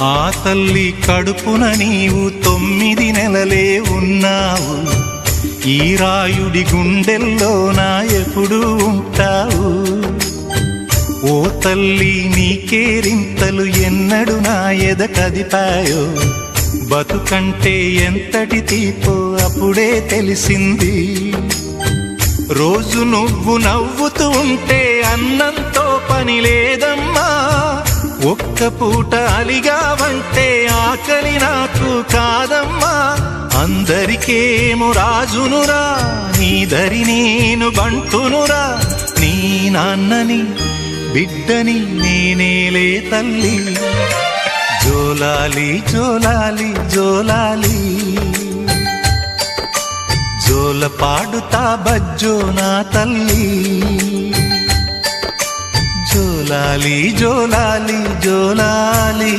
ఆ తల్లి కడుపున నీవు 9 నెలలే ఉన్నావు. ఈ రాయుడి గుండెల్లోన ఎప్పుడు ఉంటావు. ఓ తల్లి నీకేరింతలు ఎన్నడు నా ఎద కదిపాయో. బతుకంటే ఎంతటి తీపో అప్పుడే తెలిసింది. రోజు నువ్వు నవ్వుతూ ఉంటే అన్నంతో పని లేదమ్మా. ఒక్క పూట అలిగావంటే ఆకలి నాకు కాదమ్మా. అందరికేమో రాజునురా, నీ దరి నేను బంటునురా. నీ నాన్నని బిడ్డని నేనేలే తల్లి. జోలాలి జోలాలి జోలాలి, జోల పాడుతా బజ్జో నా తల్లి. జోలాలి జోలాలి జోలాలి.